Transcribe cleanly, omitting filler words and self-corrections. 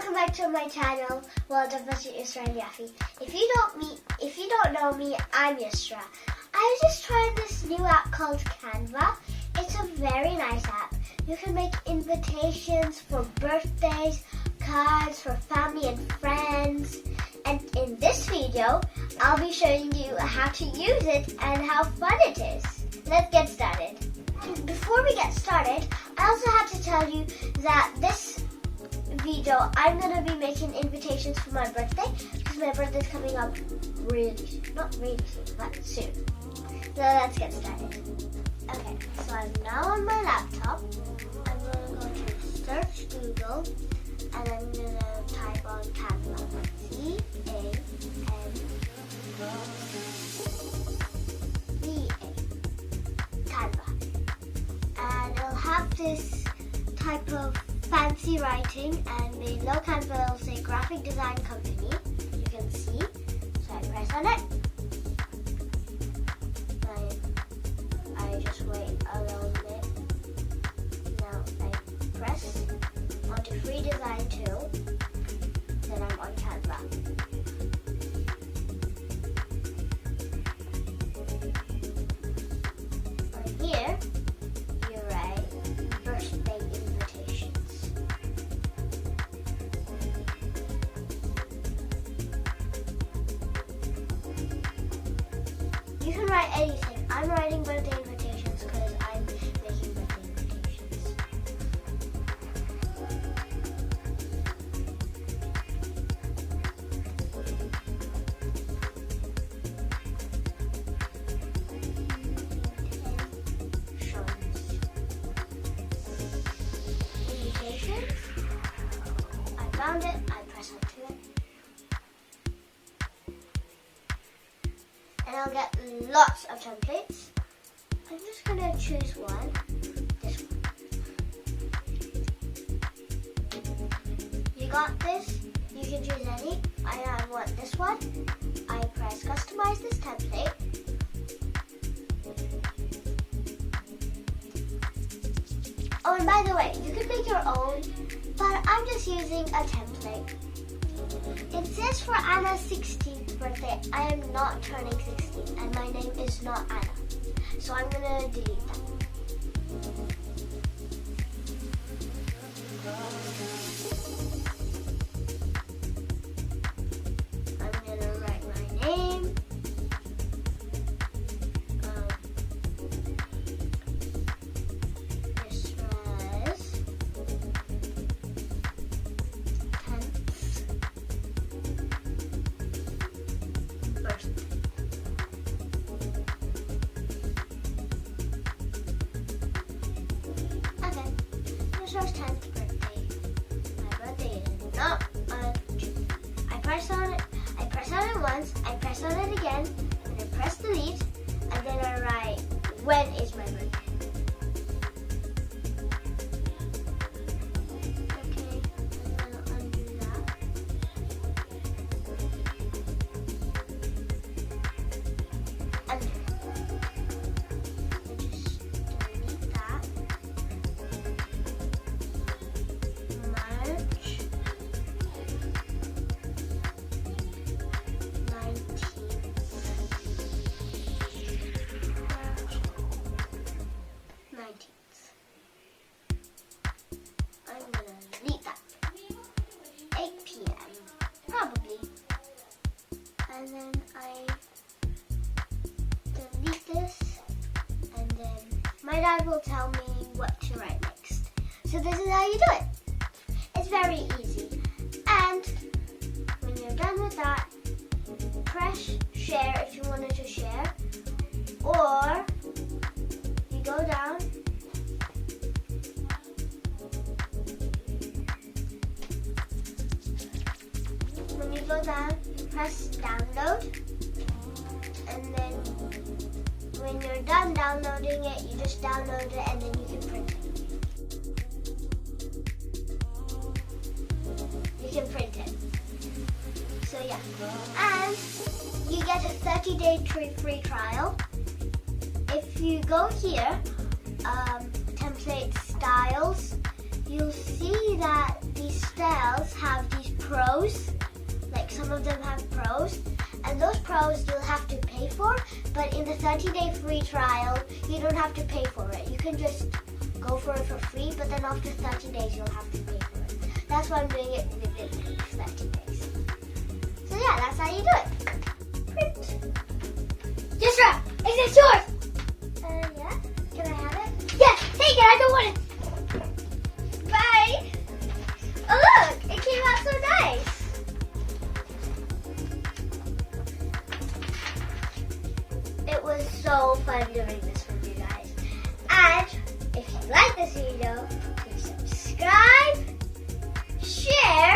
welcome back to my channel, World of Yusraa and Yafi. If you don't know me, I'm Yusraa. I just tried this new app called Canva. It's a very nice app. You can make invitations for birthdays, cards for family and friends. And in this video, I'll be showing you how to use it and how fun it is. Let's get started. Before we get started, I also have to tell you that this video, I'm going to be making invitations for my birthday because my birthday is coming up not really soon, but soon. So let's get started. Okay, so I'm now on my laptop. I'm going to go to search Google and I'm going to type on Canva. C-A-N-V-A. Canva. And it'll have this type of fancy writing, and below Canva it'll say graphic design company. You can see. So I press on it. I just wait a little bit. Now I press onto free design tool. Then I'm on Canva. On here, you write birthday invitations. You can write anything. I'm writing birthday invitations because I'm making birthday invitations. Invitations. I found it. I press onto it. And I'll get lots of templates. I'm just going to choose one, this one. You got this, you can choose any. I want this one. I press customize this template. Oh, and by the way, you can make your own, but I'm just using a template. It says for Anna's 16th birthday. I am not turning 16 and my name is not Anna. So I'm going to delete that. I'm going to write my name. Yusraa's 10th birthday. Yusraa's 10th birthday. My birthday is not on June. I press on it once, I press on it again, and I press delete, and then I write when is my birthday. Okay, I'm gonna undo that. Undo. Just delete that. March 19th. I'm gonna delete that. 8 p.m. probably. And then I delete this, and then my dad will tell me what to write next. So this is how you do it. It's very easy. And when you're done with that, press share if you wanted to share, or you go down when you go down, you press download, and then when you're done downloading it, you just download it and then you can print it. You can print it. So yeah, and you get a 30-day free trial. If you go here, template styles, you'll see that these styles have pros. Like some of them have pros. And those pros you'll have to pay for. But in the 30-day free trial, you don't have to pay for it. You can just go for it for free. But then after 30 days, you'll have to pay for it. That's why I'm doing it within 30 days. So yeah, that's how you do it. Print. Yusraa, is this yours? Yeah. Can I have it? Yes, take it. I don't want it. Bye. Oh look, it came out so nice. It was so fun doing this for you guys. And if you like this video, please subscribe, share,